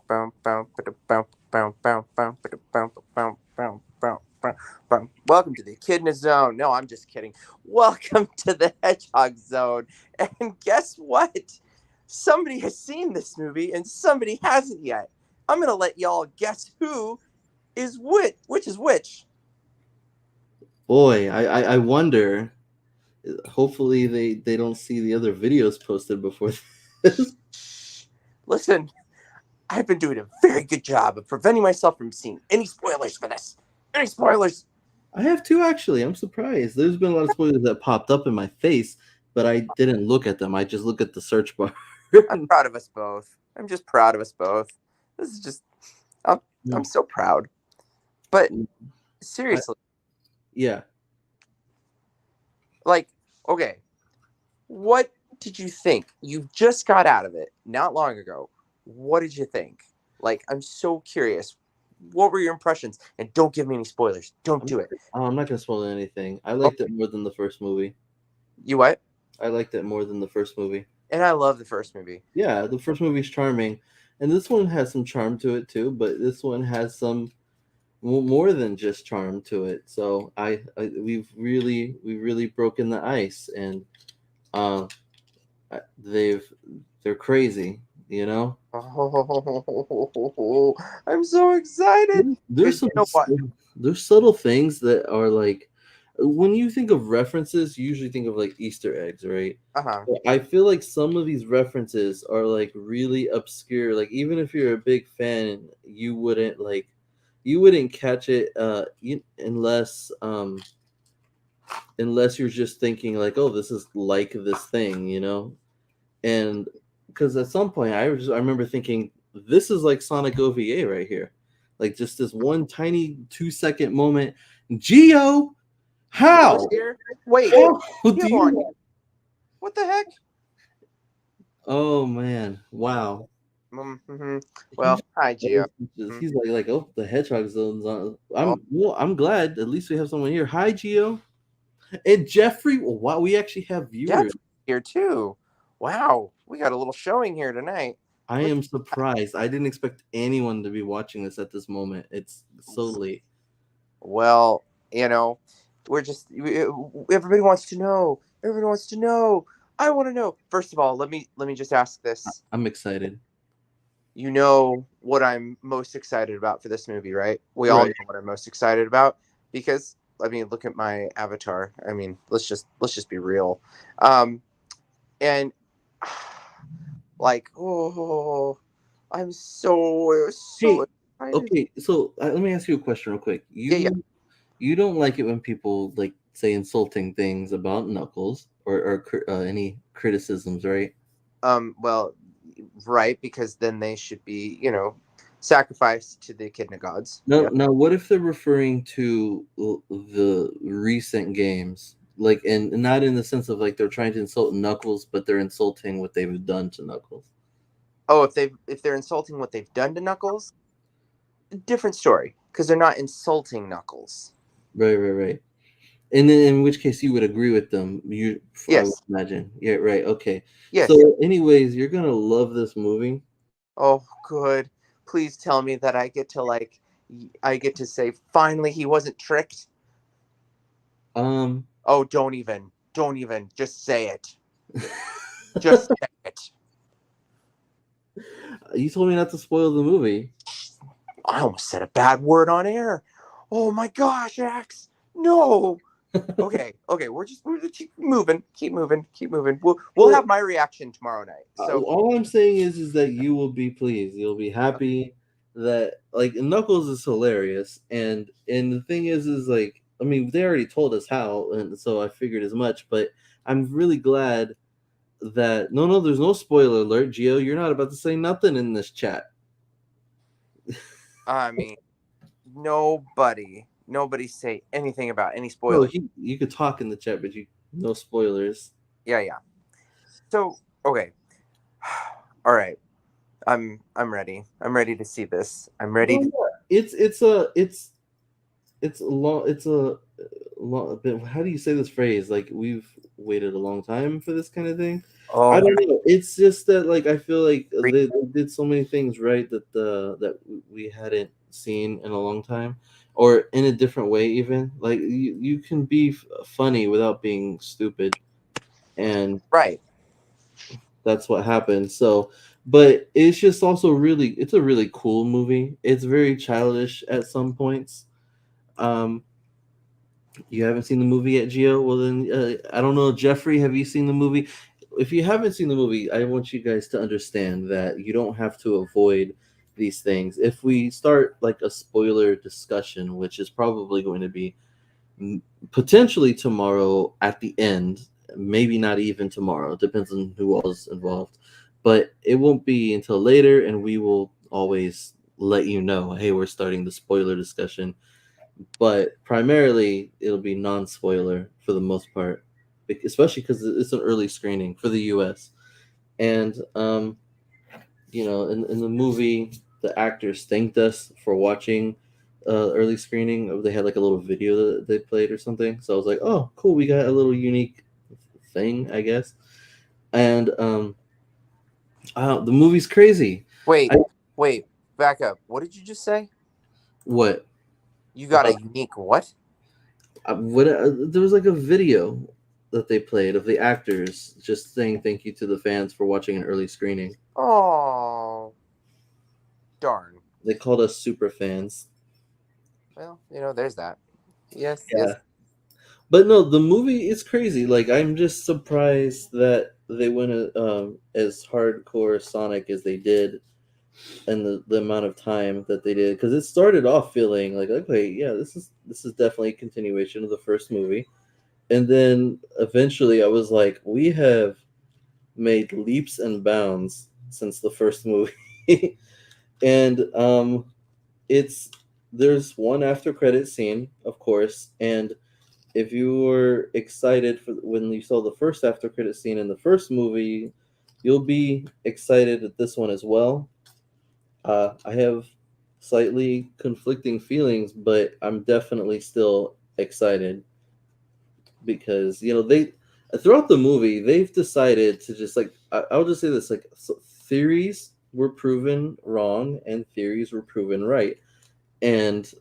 Welcome to the Echidna Zone. No, I'm just kidding. Welcome to the Hedgehog Zone. And guess what? Somebody has seen this movie and somebody hasn't yet. I'm gonna let y'all guess who is which is which. Boy, I wonder. Hopefully they don't see the other videos posted before this. Shh. Listen, I've been doing a very good job of preventing myself from seeing any spoilers for this. Any spoilers? I have two actually. I'm surprised. There's been a lot of spoilers that popped up in my face, but I didn't look at them. I just look at the search bar. I'm proud of us both. I'm just proud of us both. This is just, I'm, I'm so proud. But I, seriously, yeah. like, okay, what did you think? You just got out of it not long ago. What did you think? Like, I'm so curious. What were your impressions? And don't give me any spoilers. Don't do it. I'm not gonna spoil anything. I Oh, liked it more than the first movie. you what? I liked it more than the first movie. And I love the first movie. Yeah, the first movie is charming, and this one has some charm to it too. But this one has some more than just charm to it. So we've really broken the ice, and uh, they're crazy, you know. Oh, I'm so excited There's because you some know what? there's subtle things that are like when you think of references, you usually think of like Easter eggs, right? Uh huh. But I feel like some of these references are like really obscure. Like even if you're a big fan, you wouldn't catch it unless you're just thinking like, oh, this is like this thing, you know? And because at some point I remember thinking this is like Sonic OVA right here, like just this one tiny 2 second moment. Geo, Geo's how? here. Wait, How do Geo on you? here. What the heck? Oh man, wow. Mm-hmm. He Well, hi, Geo. just Mhm. he's like oh the hedgehog zone's on. Oh, I'm glad at least we have someone here. Hi Geo and Jeffrey. Wow, we actually have Jeff's viewers. here too. Wow, we got a little showing here tonight. I Look, am surprised. I didn't expect anyone to be watching this at this moment. It's so late. well, you know, everybody wants to know. Everybody wants to know. I want to know. First of all, let me just ask this. I'm excited. You know what I'm most excited about for this movie, right? We all know Right. what I'm most excited about because I mean, look at my avatar. I mean, let's just be real. Um, and like, oh, I'm so Hey, excited. okay. So let me ask you a question real quick. Yeah, yeah. You don't like it when people like say insulting things about Knuckles or any criticisms, right? Well, right, because then they should be, sacrificed to the echidna gods. No, Yeah. now what if they're referring to the recent games, like, and not in the sense of like they're trying to insult Knuckles, but they're insulting what they've done to Knuckles. Oh, if they're insulting what they've done to Knuckles, different story, because they're not insulting Knuckles. Right, right, right. And then in which case you would agree with them. I would Yes, imagine. Yeah, right. Okay. yes. So, anyways, you're gonna love this movie. Oh, good. Please tell me that I get to say finally he wasn't tricked. Um, Oh, don't even, just say it. Just say it. you told me not to spoil the movie. I almost said a bad word on air. Oh my gosh, Axe. No. Okay. We're just keep moving. We'll Well, have my reaction tomorrow night. So all I'm saying is that you will be pleased. You'll be happy that like Knuckles is hilarious, and the thing is like I mean they already told us how, and so I figured as much. But I'm really glad that no, there's no spoiler alert, Gio. You're not about to say nothing in this chat. I mean, nobody say anything about any No, spoilers. you could talk in the chat, but you no spoilers. Yeah, yeah. So okay, all right. I'm ready. I'm ready to see this. I'm ready No, to. yeah. It's a long how do you say this phrase? Like we've waited a long time for this kind of thing. I Oh, don't know. It's just that like I feel like great. they did so many things right that we hadn't seen in a long time, or in a different way even. Like you can be funny without being stupid, and Right. that's what happened. So, but it's just also it's a really cool movie. It's very childish at some points. Um, you haven't seen the movie yet, Gio? Well, then I don't know, Jeffrey. Have you seen the movie? If you haven't seen the movie, I want you guys to understand that you don't have to avoid these things. If we start like a spoiler discussion, which is probably going to be potentially tomorrow at the end, maybe not even tomorrow. It depends on who else is involved, but it won't be until later, and we will always let you know. Hey, we're starting the spoiler discussion, but primarily it'll be non-spoiler for the most part, especially because it's an early screening for the U.S. And in the movie, the actors thanked us for watching early screening. They had like a little video that they played or something. So I was like, oh, cool, we got a little unique thing, I guess. And the movie's crazy. Wait, I, wait, back up. What did you just say? what? You got a About unique what? what? There was like a video that they played of the actors just saying thank you to the fans for watching an early screening. Oh, darn. They called us super fans. Well, there's that. Yes, yes. Yeah. But no, the movie is crazy. Like I'm just surprised that they went as hardcore Sonic as they did, and the amount of time that they did. Because it started off feeling like, okay, yeah, this is definitely a continuation of the first movie, and then eventually I was like, we have made leaps and bounds since the first movie, and it's there's one after credit scene, of course, and if you were excited for when you saw the first after credit scene in the first movie, you'll be excited at this one as well. I have slightly conflicting feelings, but I'm definitely still excited because they throughout the movie they've decided to just like I'll just say this like theories were proven wrong and theories were proven right, and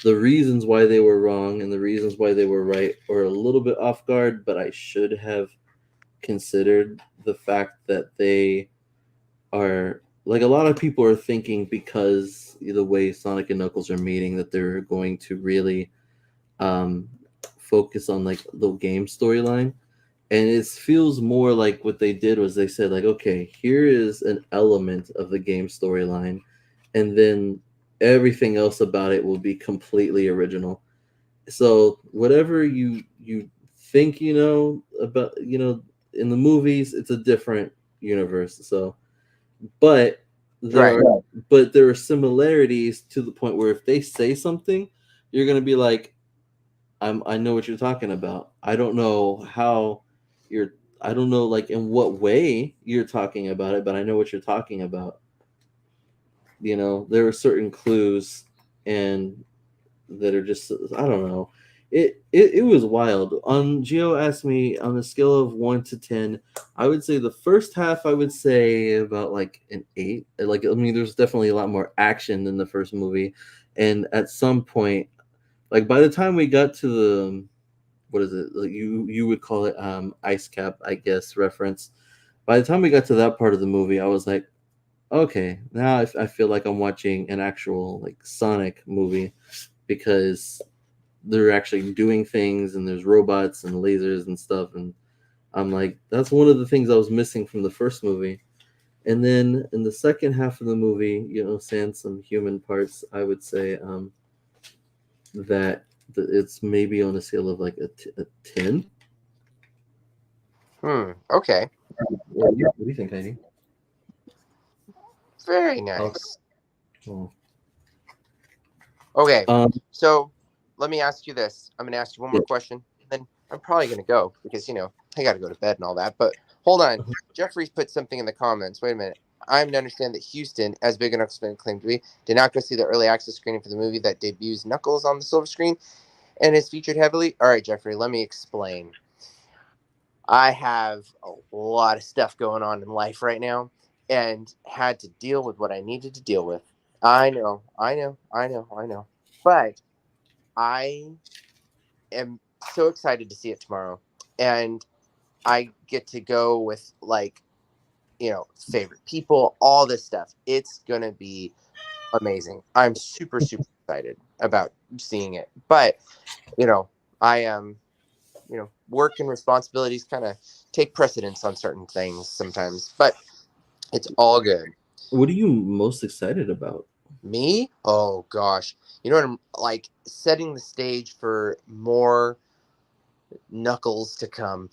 the reasons why they were wrong and the reasons why they were right are a little bit off guard, but I should have considered the fact that they are like a lot of people are thinking because the way Sonic and Knuckles are meeting that they're going to really um, focus on like the game storyline. And it feels more like what they did was they said like, okay, here is an element of the game storyline, and then everything else about it will be completely original. So whatever you think about in the movies, it's a different universe. So, but there Right. are but there are similarities to the point where if they say something, you're gonna be like, I know what you're talking about. I don't know how you're. I don't know like in what way you're talking about it, but I know what you're talking about. There are certain clues and that are just I don't know. It was wild. Geo asked me on a scale of 1 to 10, I would say the first half I would say about like an 8. Like I mean, there's definitely a lot more action than the first movie, and at some point, like by the time we got to the what is it? Like you would call it ice cap, I guess reference. By the time we got to that part of the movie, I was like, okay, now I feel like I'm watching an actual like Sonic movie because they're actually doing things and there's robots and lasers and stuff, and I'm like, that's one of the things I was missing from the first movie. And then in the second half of the movie, sans some human parts, I would say that it's maybe on a scale of like a 10. Okay. What do you think, Heidi? Very Oh, nice. oh. Okay. Um, So let me ask you this. I'm gonna ask you one yeah. more question, then I'm probably gonna go because I gotta go to bed and all that. But hold on. Jeffrey's put something in the comments. Wait a minute. I'm to understand that Houston, as Big Knuckles fan claimed to be, did not go see the early access screening for the movie that debuts Knuckles on the silver screen. and is featured heavily. All right, Jeffrey, let me explain. I have a lot of stuff going on in life right now and had to deal with what I needed to deal with. I know. But I am so excited to see it tomorrow. And I get to go with, like, favorite people, all this stuff. It's going to be amazing. I'm super, super excited about seeing it. But, I am, work and responsibilities kind of take precedence on certain things sometimes. But it's all good. What are you most excited about? Me? Oh gosh. You know what, I'm like, setting the stage for more Knuckles to come.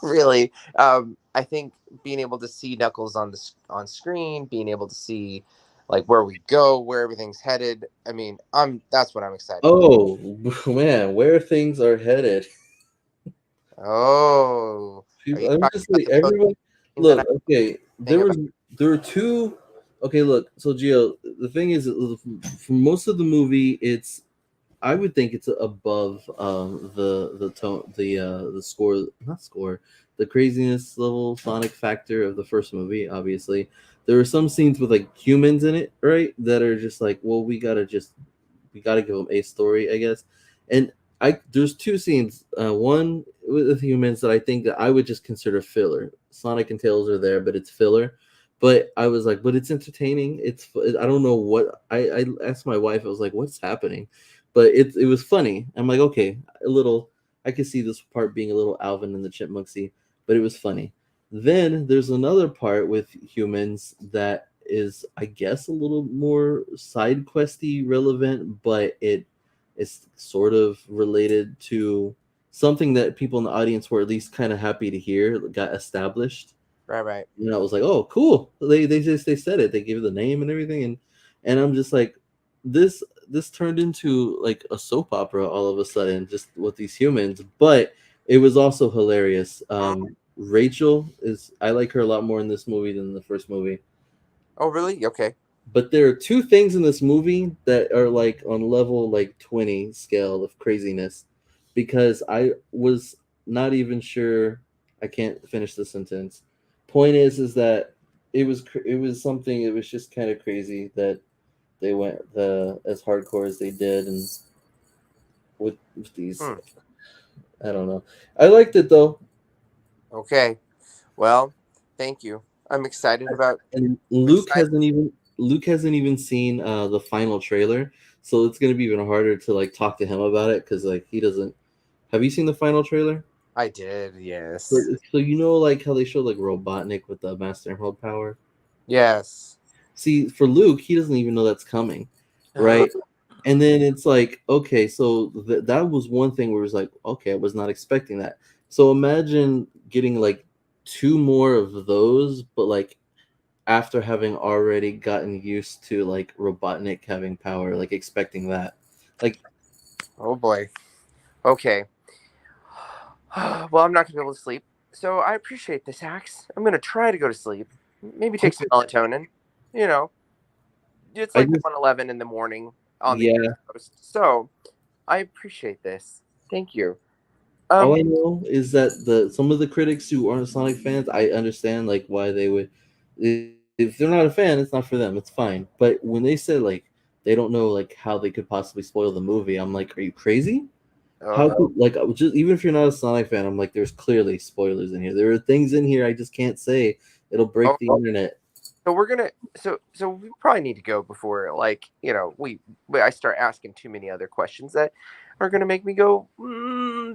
Really. I think being able to see Knuckles on screen, being able to see like where we go, where everything's headed. I mean, that's what I'm excited about. Oh man, where things are headed. Oh, are you I'm talking just about like the post everyone. that Look, I okay, think about? there were two. Okay, look. So Gio, the thing is, for most of the movie, it's I would think it's above the tone the score, not score, the craziness level Sonic factor of the first movie. Obviously, there are some scenes with like humans in it, right? That are just like, well, we gotta give them a story, I guess. And I there's two scenes. One with humans that I think that I would just consider filler. Sonic and Tails are there, but it's filler. But I was like, but it's entertaining. I don't know what I asked my wife. I was like, what's happening? But it was funny. I'm like, okay, a little. I could see this part being a little Alvin and the Chipmunksy, but it was funny. Then there's another part with humans that is, I guess, a little more side questy relevant, but it is sort of related to something that people in the audience were at least kind of happy to hear got established. Right, right. And I was like, oh, cool. They said it. They gave the name and everything, and I'm just like, this turned into like a soap opera all of a sudden, just with these humans. But it was also hilarious. Rachel is I like her a lot more in this movie than the first movie. Oh, really? Okay. But there are two things in this movie that are like on level like 20 scale of craziness, because I was not even sure. I can't finish the sentence. Point is that it was something. It was just kind of crazy that they went the as hardcore as they did, and with these, Hmm. I don't know. I liked it though. Okay. Well, thank you. I'm excited about. And I'm excited. Luke hasn't even seen the final trailer, so it's gonna be even harder to like talk to him about it because like he doesn't. Have you seen the final trailer? I did. So, Yes. so you know like how they showed like Robotnik with the Master Emerald power. Yes. See, for Luke, he doesn't even know that's coming, right? And then it's like, okay, so that was one thing where it was like, okay, I was not expecting that. So imagine getting like two more of those, but like after having already gotten used to like Robotnik having power, like expecting that. Like, Oh boy. Okay. Well, I'm not gonna be able to sleep, so I appreciate this, Axe. I'm gonna try to go to sleep. Maybe take some melatonin. You know, it's I like just 1:11 in the morning on the East yeah, Coast, so I appreciate this. Thank you. all Um. I know is that the some of the critics who aren't Sonic fans, I understand like why they would. If they're not a fan, it's not for them. It's fine. But when they said like they don't know like how they could possibly spoil the movie, I'm like, are you crazy? How Oh. could like just even if you're not a Sonic fan, I'm like, there's clearly spoilers in here. There are things in here I just can't say. It'll break the Oh. internet. So we're gonna. So we probably need to go before, like, I start asking too many other questions that are gonna make me go.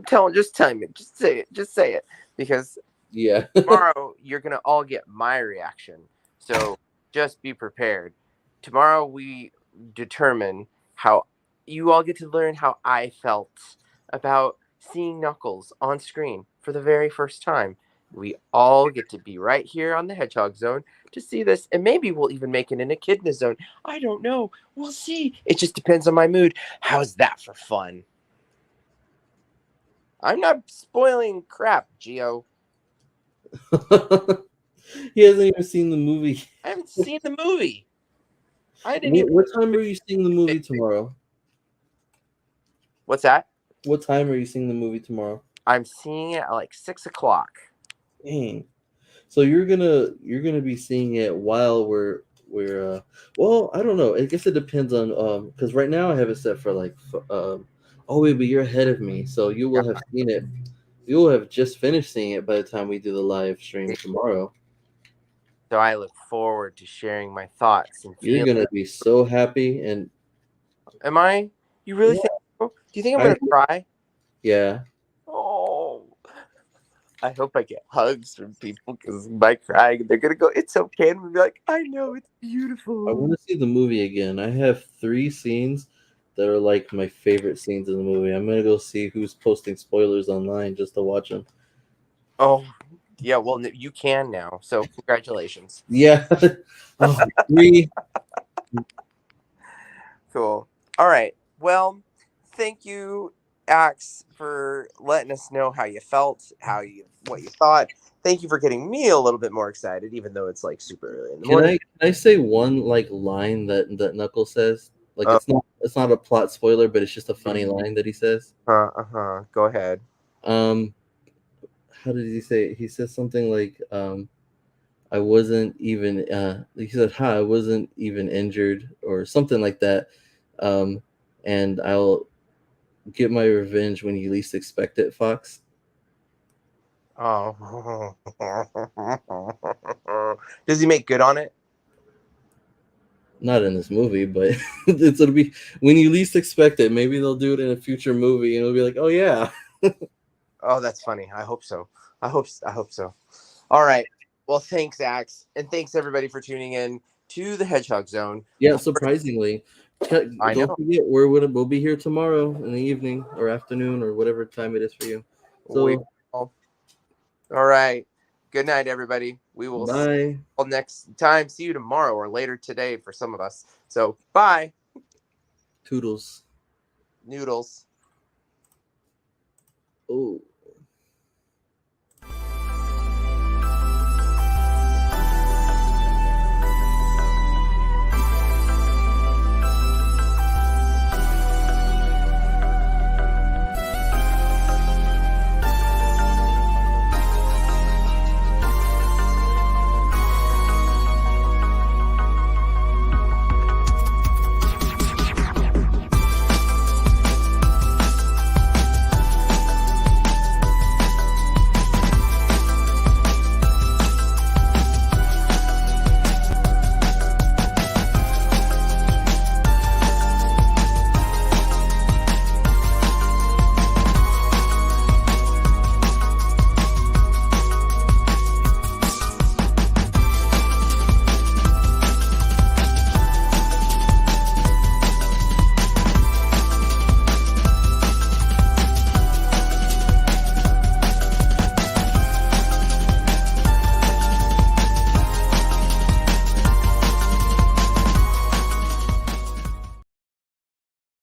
Tell me. Just say it. Just say it. Because Yeah. tomorrow you're gonna all get my reaction. So just be prepared. Tomorrow we determine how you all get to learn how I felt about seeing Knuckles on screen for the very first time. We all get to be right here on the Hedgehog Zone to see this, and maybe we'll even make it in Echidna Zone. I don't know. We'll see. It just depends on my mood. How's that for fun? I'm not spoiling crap, Geo. He hasn't even seen the movie. I haven't seen the movie. I didn't even. What time are you seeing the movie tomorrow? What's that? What time are you seeing the movie tomorrow? I'm seeing it at like 6 o'clock. Dang. So you're gonna be seeing it while we're well, I don't know. I guess it depends on because right now I have it set for like oh wait, but you're ahead of me, so you will have seen it. You will have just finished seeing it by the time we do the live stream tomorrow. So I look forward to sharing my thoughts and You're feelings. gonna be so happy, and Am I? You really yeah, think so? Do you think I'm I gonna cry? yeah. Oh, I hope I get hugs from people because by crying they're gonna go, "It's okay," and we'll be like, "I know it's I beautiful." want to see the movie again. I have 3 scenes that are like my favorite scenes in the movie. I'm gonna go see who's posting spoilers online just to watch them. Oh, yeah. Well, you can now. So congratulations. Yeah. Oh, 3. Cool. All right. Well, thank you, Axe, for letting us know how you felt, what you thought. Thank you for getting me a little bit more excited, even though it's like super early in the Can morning. I say one like line that Knuckles says? Like Uh it's not a plot spoiler, but it's just a funny line that he says. huh. Go ahead. Um, how did he say it? He says something like I wasn't even he said hi, I wasn't even injured or something like that. Um, and I'll get my revenge when you least expect it, Fox. Oh. Does he make good on it? Not in this movie, but it'll be when you least expect it. Maybe they'll do it in a future movie, and it'll be like, oh yeah. Oh, that's funny. I hope so. I hope so. All right. Well, thanks, Axe, and thanks everybody for tuning in to the Hedgehog Zone. Yeah, surprisingly. I Don't know. forget, we'll be here tomorrow in the evening or afternoon or whatever time it is for you. We So, all right. Good night, everybody. We will see bye. you all next time. See you tomorrow or later today for some of us. So, bye, Toodles. noodles. Oh.